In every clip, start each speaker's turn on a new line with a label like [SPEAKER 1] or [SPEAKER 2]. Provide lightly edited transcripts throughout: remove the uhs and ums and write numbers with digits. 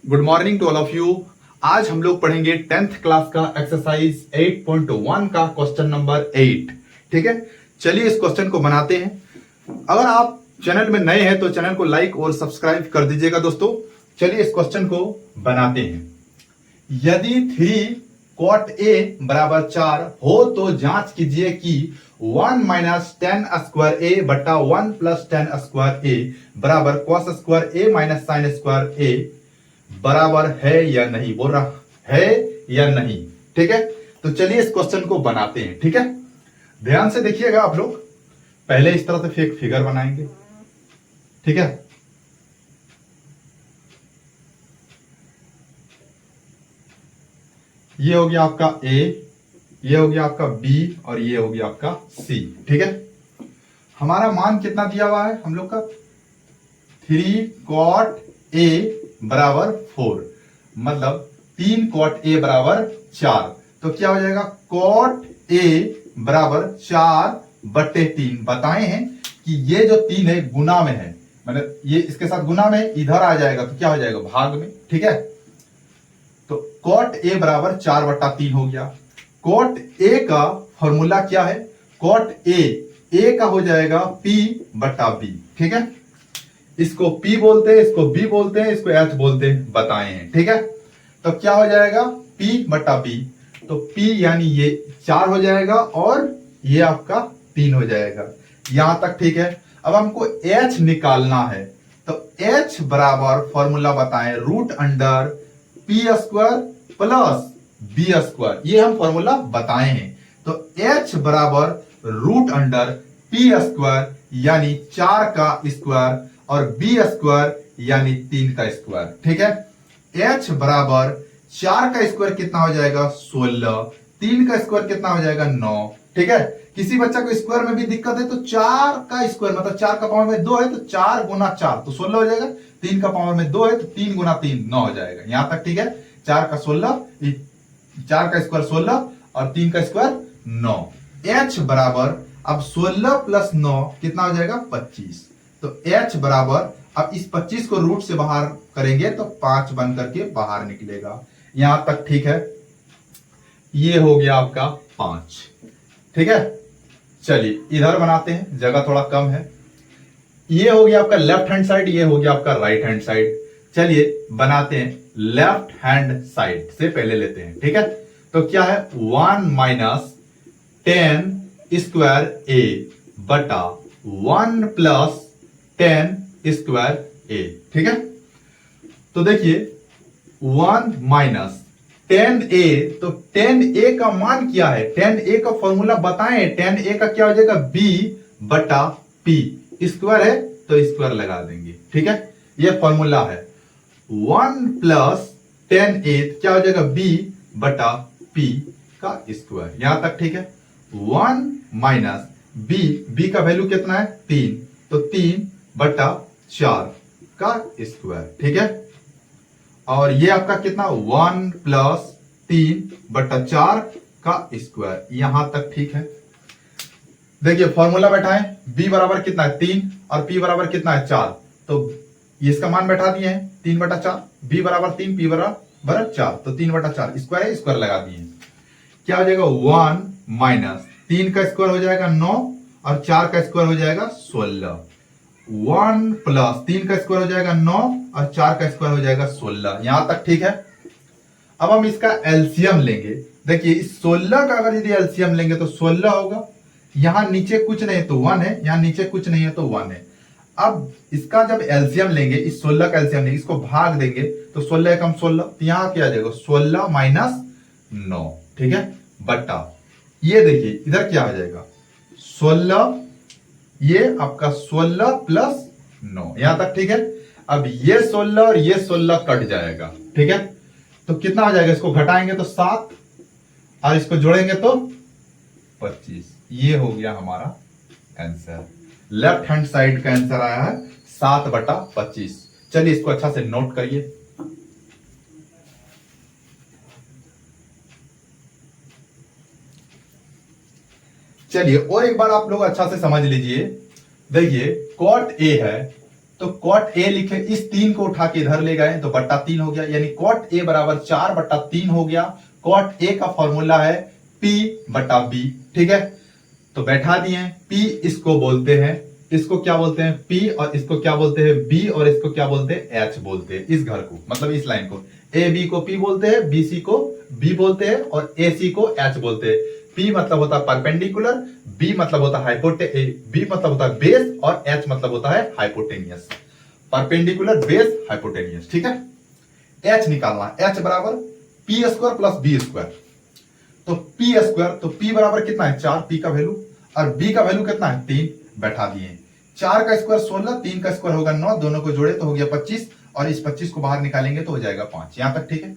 [SPEAKER 1] Good morning to all of you. आज हम लोग पढ़ेंगे 10th क्लास का एक्सरसाइज 8.1 का क्वेश्चन नंबर 8। ठीक है, चलिए इस क्वेश्चन को बनाते हैं। अगर आप चैनल में नए हैं तो चैनल को लाइक और सब्सक्राइब कर दीजिएगा दोस्तों। चलिए इस क्वेश्चन को बनाते हैं। यदि 3 cot a बराबर 4 हो तो जांच कीजिए कि 1 माइनस 10 स्क्वायर ए बटा 1 प्लस 10 स्क्वायर ए बराबर cos स्क्वायर ए माइनस साइन स्क्वायर ए बराबर है या नहीं। बोल रहा है या नहीं। ठीक है, तो चलिए इस क्वेश्चन को बनाते हैं। ठीक है, ध्यान से देखिएगा आप लोग। पहले इस तरह से एक फिगर बनाएंगे। ठीक है, ये हो गया आपका ए, ये हो गया आपका बी और ये हो गया आपका सी। ठीक है, हमारा मान कितना दिया हुआ है हम लोग का 3 cot a बराबर 4, मतलब 3 cot a बराबर 4। तो क्या हो जाएगा cot a बराबर 4 बटे 3। बताए हैं कि ये जो 3 है गुना में है, मतलब ये इसके साथ गुना में इधर आ जाएगा तो क्या हो जाएगा भाग में। ठीक है, तो cot a बराबर 4 बटा 3 हो गया। cot a का फॉर्मूला क्या है, cot a का हो जाएगा p बटा b। ठीक है, इसको p बोलते हैं, इसको b बोलते हैं, इसको h बोलते हैं, बताए हैं। ठीक है, तो क्या हो जाएगा p बटा b। तो p यानी ये 4 हो जाएगा और ये आपका 3 हो जाएगा। यहां तक ठीक है। अब हमको h निकालना है, तो h बराबर फॉर्मूला बताएं root under p square plus b square. ये हम फॉर्मूला बताए हैं। तो h बराबर रूट अंडर p स्क्वायर यानी 4 का स्क्वायर और b स्क्वायर यानी 3 का स्क्वायर। ठीक है, h बराबर 4 का स्क्वायर कितना हो जाएगा 16, 3 का स्क्वायर कितना हो जाएगा 9। ठीक है, किसी बच्चा को स्क्वायर में भी दिक्कत है तो 4 का स्क्वायर मतलब 4 का पावर में 2 है तो 4 गुना 4 तो 16 हो जाएगा। 3 का पावर में 2 है तो 3 गुना 3 9 हो जाएगा। यहां तक ठीक है। 4 का 16, 4 का स्क्वायर 16 और 3 का स्क्वायर 9। h बराबर अब 16 प्लस 9 कितना हो जाएगा 25। तो h बराबर अब इस 25 को रूट से बाहर करेंगे तो 5 बन करके बाहर निकलेगा। यहां तक ठीक है। ये हो गया आपका 5। ठीक है, चलिए इधर बनाते हैं, जगह थोड़ा कम है। ये हो गया आपका लेफ्ट हैंड साइड, ये हो गया आपका राइट हैंड साइड। चलिए बनाते हैं। लेफ्ट हैंड साइड से पहले लेते हैं। ठीक है, तो क्या है 1 माइनस 10 स्क्वायर ए बटा 1 प्लस 10 स्क्वायर ए। ठीक है, तो देखिए 1 माइनस 10a, तो 10a का मान क्या है, 10a का फॉर्मूला बताएं। 10a का क्या हो जाएगा b बटा p। स्क्वायर है तो स्क्वायर लगा देंगे। ठीक है, ये फॉर्मूला है। 1 प्लस 10a क्या हो जाएगा b बटा p का स्क्वायर। यहां तक ठीक है। 1 माइनस b का वैल्यू कितना है 3, तो 3 बटा 4 का स्क्वायर। ठीक है, और ये आपका कितना 1 प्लस 3 बटा 4 का स्क्वायर। यहां तक ठीक है। देखिए फॉर्मूला बैठा है, b बराबर कितना है 3 और p बराबर कितना है 4, तो ये इसका मान बैठा दिए हैं 3 बटा 4। b बराबर 3, p बराबर 4, तो 3 बटा 4 स्क्वायर है, स्क्वायर लगा दिए। क्या हो जाएगा 1 माइनस 3 का स्क्वायर हो जाएगा 9 और 4 का स्क्वायर हो जाएगा 16। 1 प्लस 3 का स्क्वायर हो जाएगा 9 और 4 का स्क्वायर हो जाएगा 16। यहां तक ठीक है। अब हम इसका एलसीएम लेंगे। देखिए इस 16 का अगर यदि एलसीएम लेंगे तो 16 होगा। यहां नीचे कुछ नहीं है तो 1 है, यहां नीचे कुछ नहीं है तो 1 है। अब इसका जब एलसीएम लेंगे, इस 16 का एलसीएम लेंगे, इसको भाग देंगे तो 16 कम 16, तो यहां क्या आ जाएगा 16 माइनस 9। ठीक है, बटा ये देखिए इधर क्या आ जाएगा 16, ये आपका 16 प्लस 9। यहां तक ठीक है। अब ये 16 और ये 16 कट जाएगा। ठीक है, तो कितना आ जाएगा, इसको घटाएंगे तो 7 और इसको जोड़ेंगे तो 25। ये हो गया हमारा आंसर। लेफ्ट हैंड साइड का आंसर आया है 7 बटा 25। चलिए इसको अच्छा से नोट करिए। चलिए और एक बार आप लोग अच्छा से समझ लीजिए। देखिए cot a है, तो कॉट ए लिखे, इस 3 को उठा के इधर ले गए तो बट्टा 3 हो गया, यानी कॉट ए बराबर 4/3 हो गया। कॉट ए का फॉर्मूला है P/B, ठीक है। तो बैठा दिए, P इसको बोलते हैं, इसको क्या बोलते हैं P, और इसको क्या बोलते हैं B, और इसको क्या बोलते हैं H बोलते हैं। इस घर को मतलब इस लाइन को AB को P बोलते हैं, BC को B बोलते हैं, और AC को H बोलते हैं। P मतलब होता है परपेंडिकुलर, B मतलब होता है B मतलब होता है बेस, और H मतलब होता है हाइपोटेनियस। परपेंडिकुलर, बेस, हाइपोटेनियस, ठीक है। H निकालना, H बराबर P² प्लस B²। तो P², तो P बराबर कितना है 4, P का वैल्यू, और B का वैल्यू कितना है 3, बैठा दिए। 4 का स्क्वायर 16, 3 का स्क्वायर होगा 9, दोनों को जोड़े तो हो गया 25, और इस 25 को बाहर निकालेंगे तो हो जाएगा 5। यहां तक ठीक है।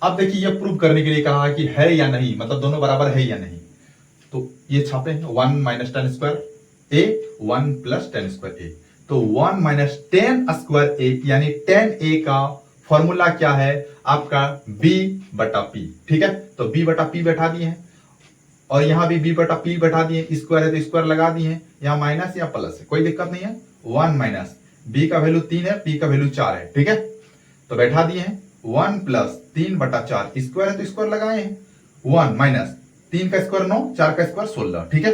[SPEAKER 1] अब देखिए ये प्रूव करने के लिए कहा कि है या नहीं, मतलब दोनों बराबर है या नहीं, तो ये छापे 1 माइनस 10 स्क्वायर ए, 1 प्लस 10 स्क्वायर ए। तो 1 माइनस 10 स्क्वायर ए, यानी 10a का फॉर्मूला क्या है आपका B/P, ठीक है। तो B/P बैठा दिए हैं, और यहां भी B/P बैठा दिए, स्क्वायर है तो स्क्वायर लगा दिए हैं, यहां माइनस या प्लस है कोई दिक्कत नहीं है। 1 माइनस B का वैल्यू 3 है, P का वैल्यू 4 है, ठीक है। तो बैठा दिए हैं 1 प्लस 3/4, स्क्वायर है तो स्क्वायर लगाए हैं। 1 माइनस 3 का स्क्वायर 9, 4 का स्क्वायर 16, ठीक है।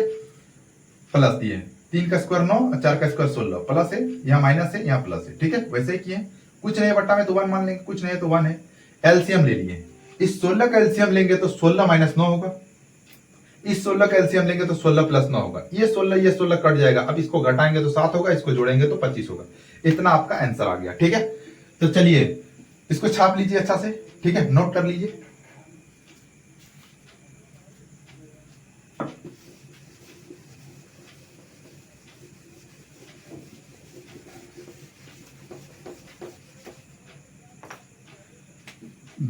[SPEAKER 1] प्लस दिए 3 का स्क्वायर 9 और 4 का स्क्वायर 16, प्लस है, यहाँ माइनस है, यहाँ प्लस है, ठीक है। वैसे ही किए, कुछ नहीं है बट्टा में तो 1 मान लेंगे, कुछ नहीं है तो 1 है। एलसीएम ले लिए, इस 16 का एलसीएम लेंगे तो 16 माइनस 9 होगा, इस 16 का एलसीएम लेंगे तो 16 प्लस 9 होगा। ये 16 कट जाएगा, अब इसको घटाएंगे तो 7 होगा, इसको जोड़ेंगे तो 25 होगा। इतना आपका आंसर आ गया, ठीक है। तो चलिए इसको छाप लीजिए अच्छा से, ठीक है, नोट कर लीजिए।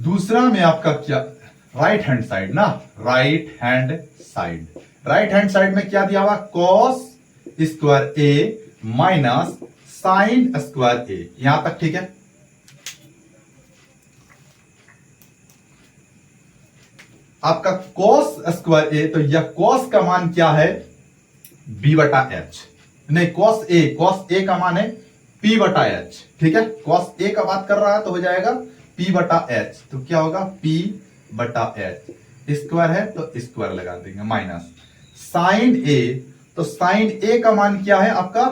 [SPEAKER 1] दूसरा में आपका क्या, राइट हैंड साइड ना, right hand side, right hand side में क्या दिया हुआ, कॉस स्क्वायर ए माइनस साइन स्क्वायर ए, यहां तक ठीक है। आपका कॉस स्क्वायर ए, तो यह कॉस का मान क्या है B/H, नहीं कॉस ए का मान है P/H, ठीक है। कॉस ए का बात कर रहा है तो हो जाएगा P/H, तो क्या होगा P/H, स्क्वायर है तो स्क्वायर लगा देंगे, माइनस साइन ए, तो साइन ए का मान क्या है आपका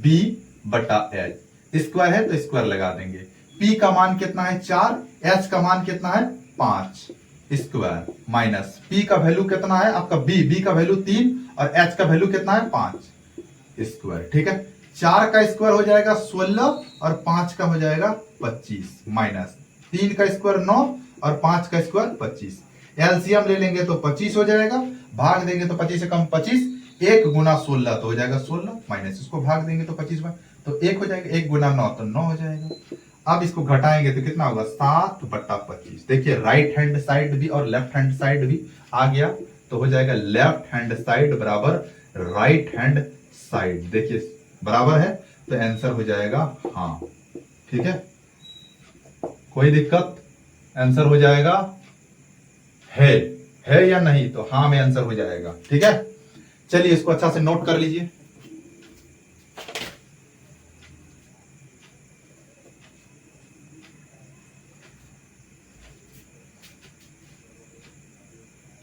[SPEAKER 1] B/H, स्क्वायर है तो स्क्वायर लगा देंगे। P का मान कितना है 4, H का मान कितना है 5, स्क्वायर, माइनस P का वैल्यू कितना है आपका B का वैल्यू 3, और H का वैल्यू कितना है 5, स्क्वायर, ठीक है। 4 का स्क्वायर हो जाएगा 16, और 5 का हो जाएगा 25, माइनस 3 का स्क्वायर 9, और 5 का स्क्वायर 25। एलसीएम ले लेंगे तो 25 हो जाएगा, भाग देंगे तो 25 से कम 25, 1 गुना 16 तो हो जाएगा 16, माइनस इसको भाग देंगे तो 25 बार तो 1 हो जाएगा, 1 गुना 9 तो 9 हो जाएगा। अब इसको घटाएंगे तो कितना होगा 7/25। देखिए राइट हैंड साइड भी और लेफ्ट हैंड साइड भी आ गया, तो हो जाएगा लेफ्ट हैंड साइड बराबर राइट हैंड साइड, देखिए बराबर है, तो आंसर हो जाएगा हाँ, ठीक है। कोई दिक्कत, आंसर हो जाएगा है या नहीं, तो हाँ में आंसर हो जाएगा, ठीक है। चलिए इसको अच्छा से नोट कर लीजिए।